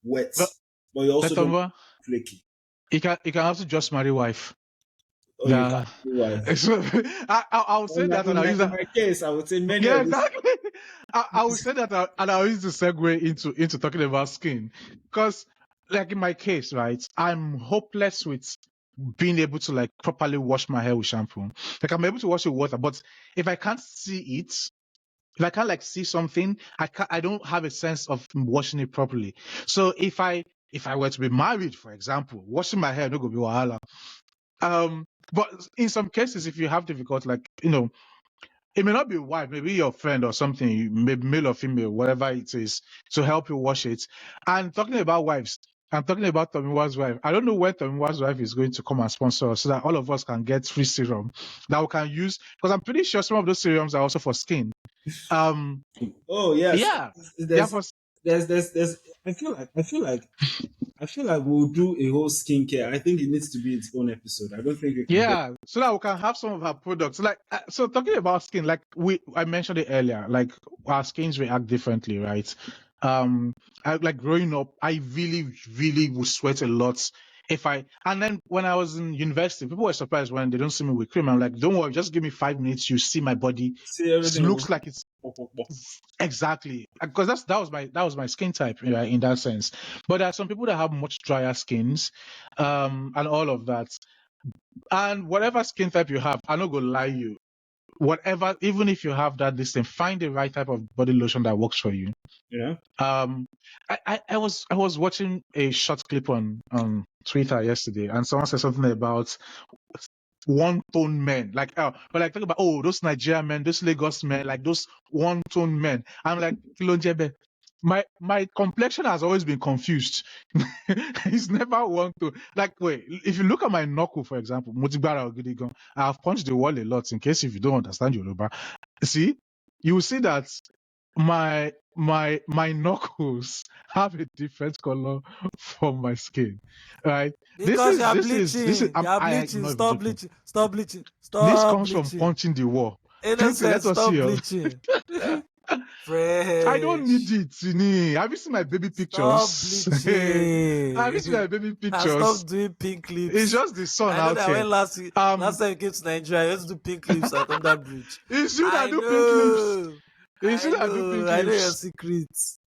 wet, But but you also don't want Letomba, it flaky. you can also just marry wife. Oh, you can't Yeah. be wife. So I'll say that and I'll use In that. my case, I would say many Yeah, of these. exactly. I will say that and I'll use the segue into talking about skin. Because like in my case, right, I'm hopeless with being able to like properly wash my hair with shampoo. Like I'm able to wash it with water, but if I can't see it, if I can't like see something, I don't have a sense of washing it properly. So if I were to be married, for example, washing my hair no go be wahala. But in some cases, if you have difficulty, like it may not be a wife, maybe your friend or something, maybe male or female, whatever it is, to help you wash it. And talking about wives, I'm talking about Tomiwa's wife. I don't know when Tomiwa's wife is going to come and sponsor us so that all of us can get free serum that we can use. Because I'm pretty sure some of those serums are also for skin. Um, Oh yes, yeah, yeah, there's, there's. I feel like we'll do a whole skincare. I think it needs to be its own episode. I don't think we can just. yeah, so that we can have some of our products. Like, so talking about skin, like I mentioned it earlier, like our skins react differently, right? Like growing up, I really, really would sweat a lot and then when I was in university, people were surprised when they don't see me with cream. I'm like, don't worry, just give me 5 minutes. You see my body See everything. looks like it's exactly because that was my skin type, right, in that sense. But there are some people that have much drier skins, and all of that. And whatever skin type you have, I'm not gonna lie you. Whatever, even if you have that distance, find the right type of body lotion that works for you. Yeah. Um, I was watching a short clip on Twitter yesterday, and someone said something about one tone men, like but like talking about those Nigerian men, those Lagos men, like those one tone men. I'm like, Kilonjebe, my complexion has always been confused. It's never one tone. Like, wait, if you look at my knuckle, for example, Mutibara Ogidigon, I have punched the wall a lot. In case if you don't understand Yoruba, see, you will see that my knuckles have a different color from my skin, right? This Because you is are this is this is bleaching. You are I'm bleaching. not even Stop joking. bleaching. Stop bleaching. This Stop comes from bleaching. punching the wall. Clinton, Innocent. let us see Stop you. bleaching. I don't need Fresh. it. Sini. Have you seen my baby Stop pictures? Have you seen bleaching. my baby And pictures? stop doing pink It's lips. just the sun I know out that here. when last time you came to Nigeria, you used to do pink lips at under bridge. It's you that I do pink lips. know. It's you I that do know. pink I know your lips. secrets.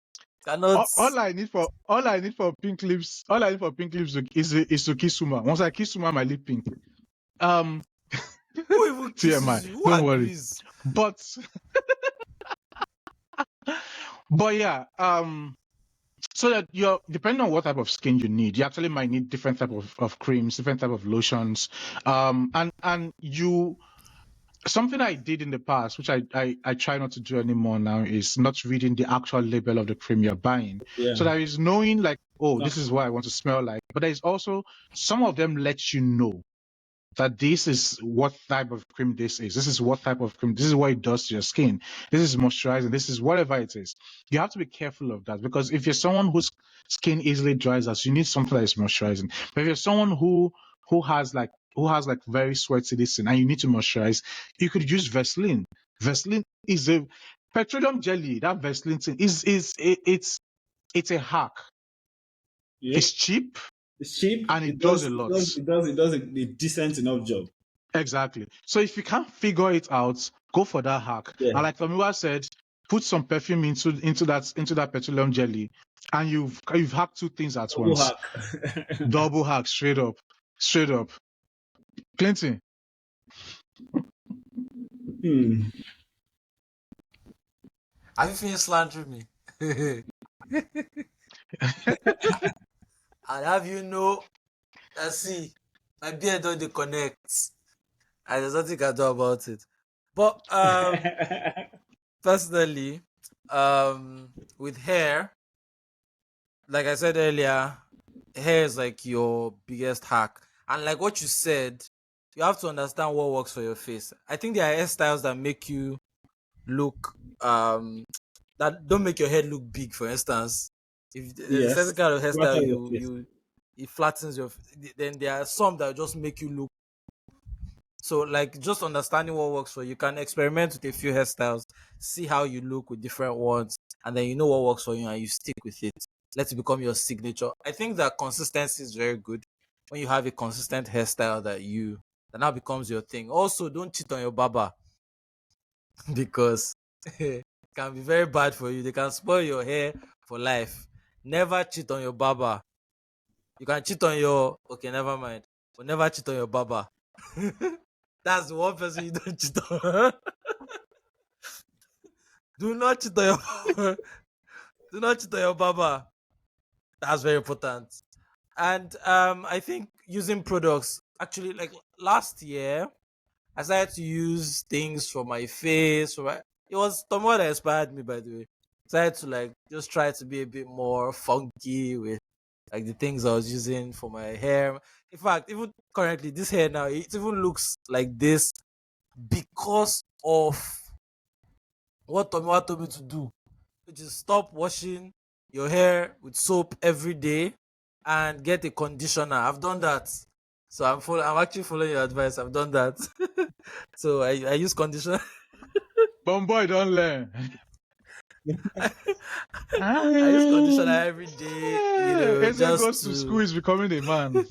Cannot. All I need for pink lips. All I need for pink lips is to kiss Suma. Once I kiss Suma, my lip pink. Um, Who even TMI. kisses you? Who Don't worry. agrees? But yeah, so that you're depending on what type of skin you need, you actually might need different type of creams, different type of lotions. And you something I did in the past, which I try not to do anymore now, is not reading the actual label of the cream you're buying. Yeah. So there is knowing like, oh, No. this is what I want to smell like. But there's also some of them let you know that this is what type of cream this is. This is what type of cream. This is what it does to your skin. This is moisturizing. This is whatever it is. You have to be careful of that because if you're someone whose skin easily dries out, you need something that is moisturizing. But if you're someone who has like very sweaty skin and you need to moisturize, you could use Vaseline. Vaseline is a petroleum jelly. That Vaseline thing it's a hack. Yeah. It's cheap It's cheap. and it does a lot. It does a decent enough job. Exactly. So if you can't figure it out, go for that hack. Yeah. And like Tomiwa said, put some perfume into that petroleum jelly, and you've hacked two things at Double once. hack. Double hack, straight up. Clinton. Have you finished slandering me? And have you know that see my beard don't dey connect and there's nothing you can do about it. But personally, with hair, like I said earlier, hair is like your biggest hack. And like what you said, you have to understand what works for your face. I think there are hairstyles that make you look that don't make your head look big. For instance, if there's a Yes. certain kind of hairstyle Flatten your face. you it flattens your then there are some that just make you look. So like just understanding what works for you, can experiment with a few hairstyles, see how you look with different ones, and then you know what works for you and you stick with it. Let it become your signature. I think that consistency is very good. When you have a consistent hairstyle that now becomes your thing. Also, don't cheat on your barber because it can be very bad for you. They can spoil your hair for life. Never cheat on your barber. You can cheat on your okay, never mind. But never cheat on your barber. That's the one person you don't cheat on. Do not cheat on your do not cheat on your barber. That's very important. And I think using products actually like last year I started to use things for my face. It was Tomo that inspired me, by the way. Started to like just try to be a bit more funky with like the things I was using for my hair. In fact, even currently, this hair now it even looks like this because of what Tomo told me to do, which is stop washing your hair with soap every day and get a conditioner. I've done that. So I'm actually following your advice. I've done that. So I use conditioner. Boy, don't learn. I use conditioner every day, Eze goes just to school, he's becoming a man.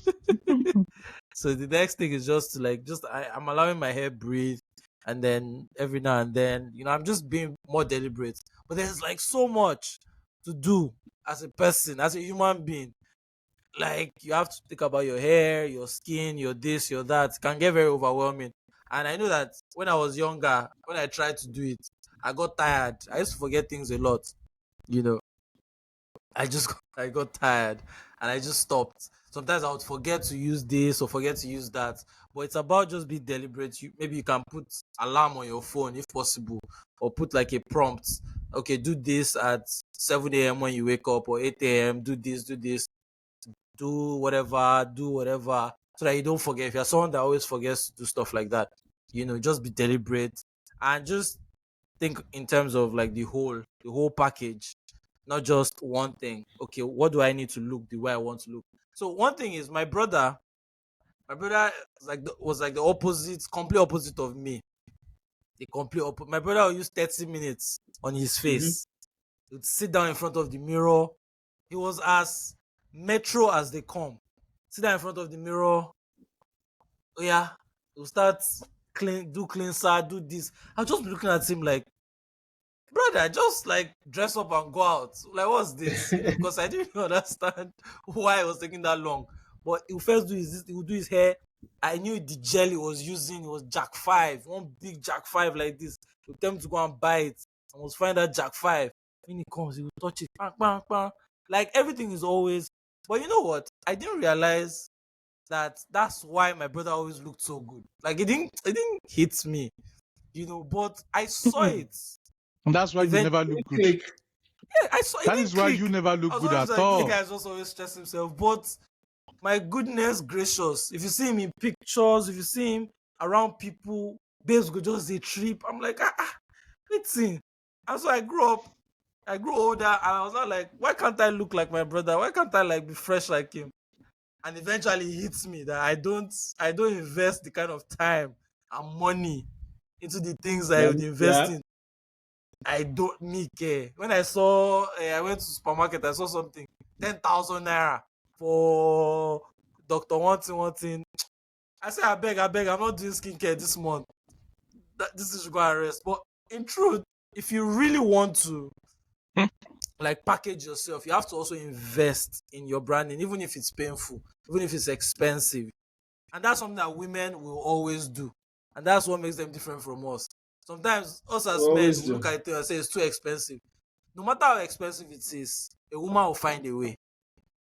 So the next thing is just to like I'm allowing my hair breathe, and then every now and then, I'm just being more deliberate. But there's like so much to do as a person, as a human being. Like you have to think about your hair, your skin, your this, your that. It can get very overwhelming. And I know that when I was younger, when I tried to do it, I got tired. I used to forget things a lot. You know, I got tired and I just stopped. Sometimes I would forget to use this or forget to use that. But it's about just being deliberate. Maybe you can put alarm on your phone if possible, or put like a prompt. Okay, do this at 7 a.m. when you wake up, or 8 a.m. Do this, do whatever, so that you don't forget. If you're someone that always forgets to do stuff like that, just be deliberate and just think in terms of like the whole package, not just one thing. Okay, what do I need to look the way I want to look? So one thing is my brother was like the opposite, complete opposite of me. The complete opposite. My brother will use 30 minutes on his face. He would sit down in front of the mirror. He was as metro as they come. Sit down in front of the mirror. Oh yeah, he'll start do cleanser, do this. I'll just be looking at him like, brother, just like dress up and go out. Like, what's this? Because I didn't understand why it was taking that long. But he'll first do he will do his hair, I knew the gel he was using was Jack 5, one big Jack 5 like this. He'll tell me to go and buy it. I must find that Jack 5. When he comes, he will touch it. Bang, bang, bang. Like everything is always. But you know what? I didn't realize that that's why my brother always looked so good. Like it didn't hit me, but I saw it And that's why you eventually. never look good. Click. Yeah, I saw it That didn't is why you click. never I look was good always at like, this all. guy is just always stressing himself. But my goodness gracious, if you see him in pictures, if you see him around people, babes go just a trip. I'm like, listen. And so I grew older, and I was not like, why can't I look like my brother? Why can't I like be fresh like him? And eventually it hits me that I don't invest the kind of time and money into the things I Yeah, would invest yeah. in. I don't me care. When I saw, I went to supermarket, I saw something 10,000 naira for Doctor One thing. I said, I beg, I'm not doing skincare this month. This is go and rest. But in truth, if you really want to like package yourself, you have to also invest in your branding, even if it's painful, even if it's expensive. And that's something that women will always do. And that's what makes them different from us. Sometimes us We as men, always we look do. at it and say it's too expensive. No matter how expensive it is, a woman will find a way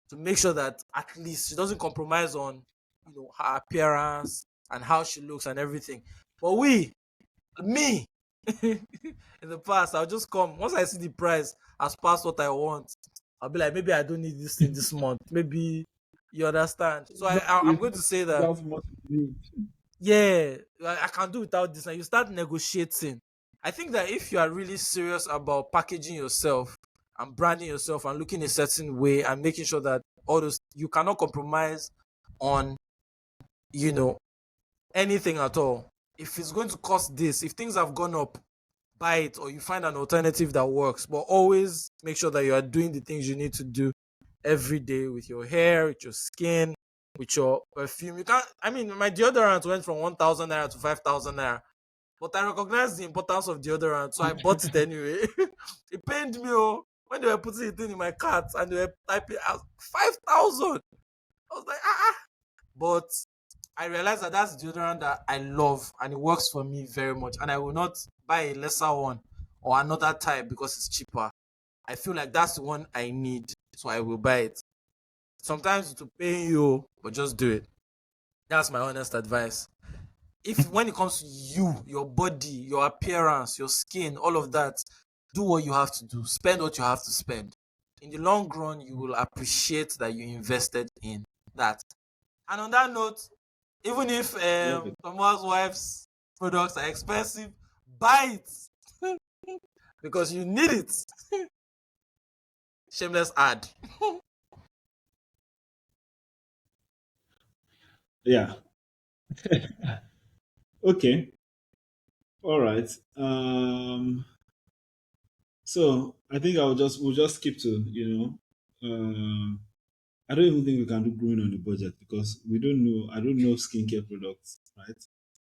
to make sure that at least she doesn't compromise on, her appearance and how she looks and everything. But me, in the past, I'll just come. Once I see the price as past what I want, I'll be like, maybe I don't need this thing this month. Maybe you understand. So No, I'm it's going not to say that, that much need. yeah, I can do without this. And you start negotiating. I think that if you are really serious about packaging yourself and branding yourself and looking a certain way and making sure that all those, you cannot compromise on, you know, anything at all. If it's going to cost this, if things have gone up, buy it or you find an alternative that works. But always make sure that you are doing the things you need to do every day with your hair, with your skin, with your perfume. You can't. I mean, my deodorant went from 1,000 naira to 5,000 naira, but I recognized the importance of deodorant, so I bought it anyway. It pained me, when they were putting it in my cart and they were typing out 5,000. I was like, ah. But I realized that that's deodorant that I love and it works for me very much. And I will not buy a lesser one or another type because it's cheaper. I feel like that's the one I need, so I will buy it. Sometimes it will pain you, but just do it. That's my honest advice. If when it comes to you, your body, your appearance, your skin, all of that, do what you have to do. Spend what you have to spend. In the long run, you will appreciate that you invested in that. And on that note, even if Love it. Thomas' wife's products are expensive, buy it because you need it. Shameless ad. Yeah. Okay. All right. So I think we'll just skip to, I don't even think we can do growing on the budget because I don't know skincare products, right?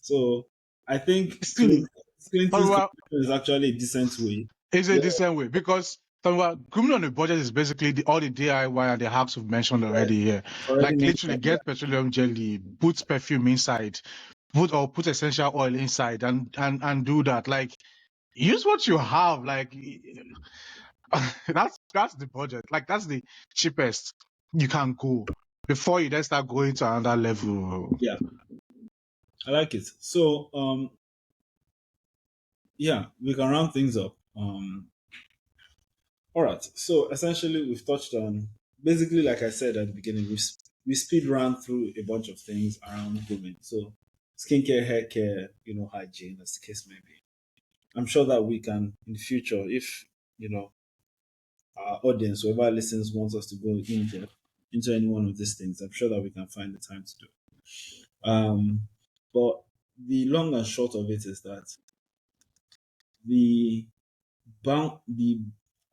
So I think See, Clinton's Tolua, conclusion is actually a decent way. it's a Yeah, decent way because Tolua, grooming on a budget is basically all the DIY and the hacks we've mentioned already here. already Like mentioned literally that. Yeah. get petroleum jelly, put perfume inside, put essential oil inside and do that. Like use what you have. Like that's the budget. Like that's the cheapest you can go before you then start going to another level. Yeah, I like it. So yeah, we can round things up. All right. So essentially, we've touched on basically, like I said at the beginning, we speed ran through a bunch of things around grooming. So skincare, hair care, hygiene, as the case may be. I'm sure that we can in the future, if our audience, whoever listens, wants us to go in depth into any one of these things, I'm sure that we can find the time to do it. But the long and short of it is that the the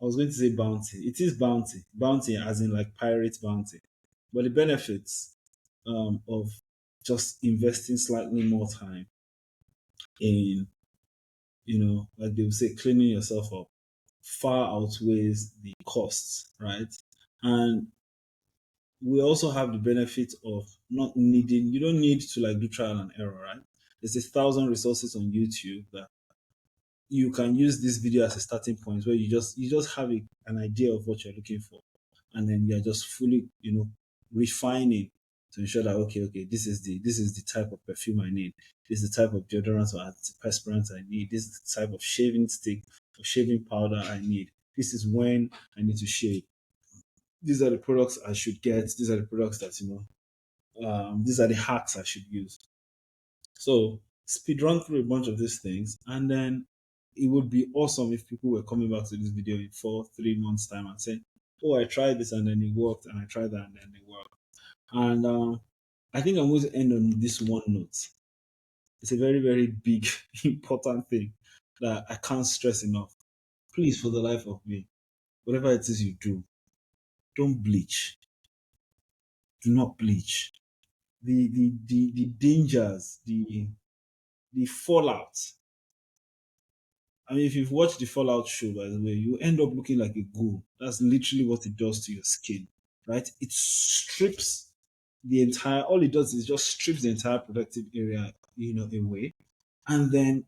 I was going to say bounty. It is bounty, bounty as in like pirate bounty, but the benefits of just investing slightly more time in, like they would say, cleaning yourself up far outweighs the costs, right? And we also have the benefit of not needing, you don't need to like do trial and error, right? There's 1,000 resources on YouTube that you can use this video as a starting point where you just have an idea of what you're looking for, and then you're just fully, refining to ensure that okay, this is the type of perfume I need, this is the type of deodorant or antiperspirant I need, this is the type of shaving stick or shaving powder I need, this is when I need to shave, these are the products I should get, these are the products that these are the hacks I should use. So speed run through a bunch of these things, and then it would be awesome if people were coming back to this video in 3 months time and saying, "Oh, I tried this and then it worked, and I tried that and then it worked." And I think I'm going to end on this one note. It's a very, very big, important thing that I can't stress enough. Please, for the life of me, whatever it is you do, don't bleach. Do not bleach. The dangers, the fallout. I mean, if you've watched the Fallout show, by the way, you end up looking like a ghoul. That's literally what it does to your skin, right? It strips all it does is just strips the entire protective area, away. And then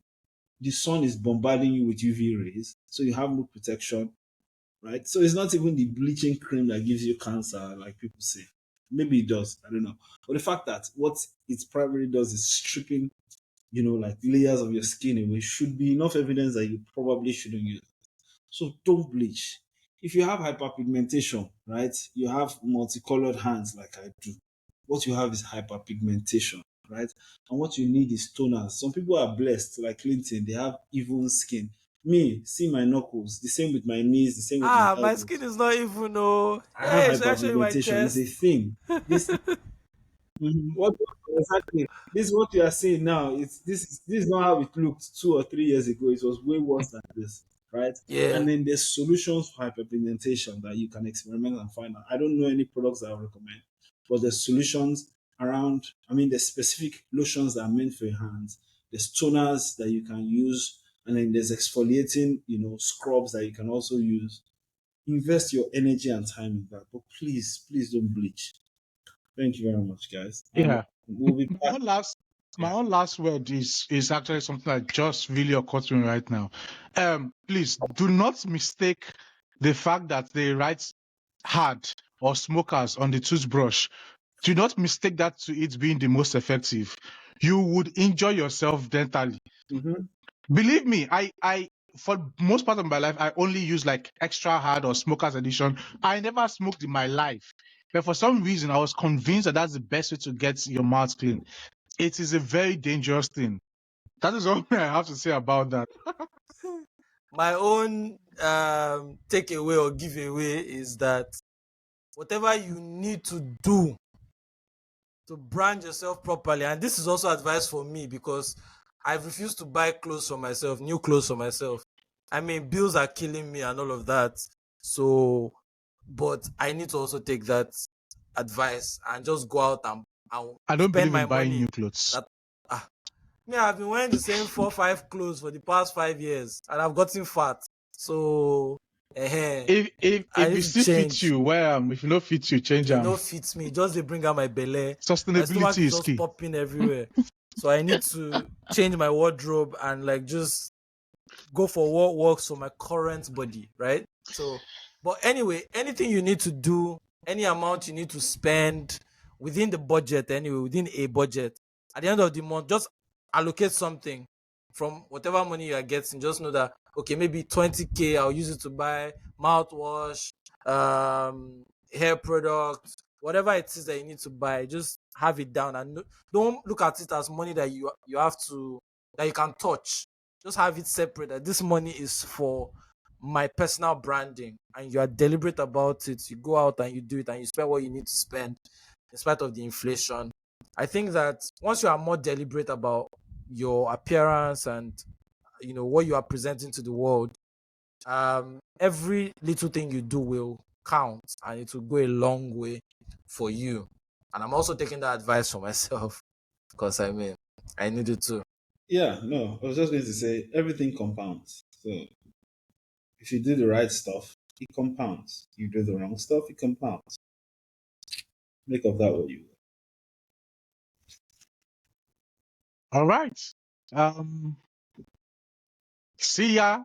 the sun is bombarding you with UV rays, so you have no protection, right? So it's not even the bleaching cream that gives you cancer, like people say. Maybe it does, I don't know. But the fact that what it primarily does is stripping like layers of your skin away should be enough evidence that you probably shouldn't use it. So don't bleach. If you have hyperpigmentation, right, you have multicolored hands like I do. What you have is hyperpigmentation, right? And what you need is toners. Some people are blessed, like Clinton, they have even skin. Me, see my knuckles, the same with my knees, the same with my My skin elbows. is not even no. I have Hey, should I show you my hyperpigmentation. It's a chest? thing. This What exactly? This is what you are seeing now. This is not how it looked 2 or 3 years ago. It was way worse than this, right? Yeah. And then there's solutions for hyperpigmentation that you can experiment and find out. I don't know any products that I recommend, but there's solutions around. I mean, there's specific lotions that are meant for your hands. There's toners that you can use, and then there's exfoliating, scrubs that you can also use. Invest your energy and time in that, but please, please don't bleach. Thank you very much, guys. And Yeah. we'll be My back. own last my Yeah. own last word is actually something that just really occurred to me right now. Please do not mistake the fact that they write hard or smokers on the toothbrush. Do not mistake that to it being the most effective. You would injure yourself dentally. Mm-hmm. Believe me, I for most part of my life I only use like extra hard or smokers edition. I never smoked in my life. But for some reason, I was convinced that that's the best way to get your mouth clean. It is a very dangerous thing. That is all I have to say about that. My own takeaway or giveaway is that whatever you need to do to brand yourself properly, and this is also advice for me because I've refused to buy clothes for myself, new clothes for myself. I mean, bills are killing me and all of that. So, but I need to also take that advice and just go out and I don't spend believe my in buying new money. clothes. That ah, me, I've been wearing the same 4 5 clothes for the past 5 years, and I've gotten fat. So, I If need it to still fits change. you, wear 'em. If it no fit you, change It them. no fits me. Just they bring out my belly. My stomach Sustainability is is just key. popping everywhere. So I need to change my wardrobe and like just go for what works for my current body, right? So, but anyway, anything you need to do, any amount you need to spend within the budget, anyway, within a budget, at the end of the month, just allocate something from whatever money you are getting. Just know that, okay, maybe 20K, I'll use it to buy mouthwash, hair products, whatever it is that you need to buy. Just have it down and don't look at it as money that you have to, that you can touch. Just have it separate that this money is for my personal branding, and you are deliberate about it. You go out and you do it and you spend what you need to spend in spite of the inflation. I think that once you are more deliberate about your appearance and what you are presenting to the world, every little thing you do will count and it will go a long way for you. And I'm also taking that advice for myself because I mean I needed to. Yeah, no, I was just going to say everything compounds. So if you do the right stuff, it compounds. You do the wrong stuff, it compounds. Make of that what you will. All right. See ya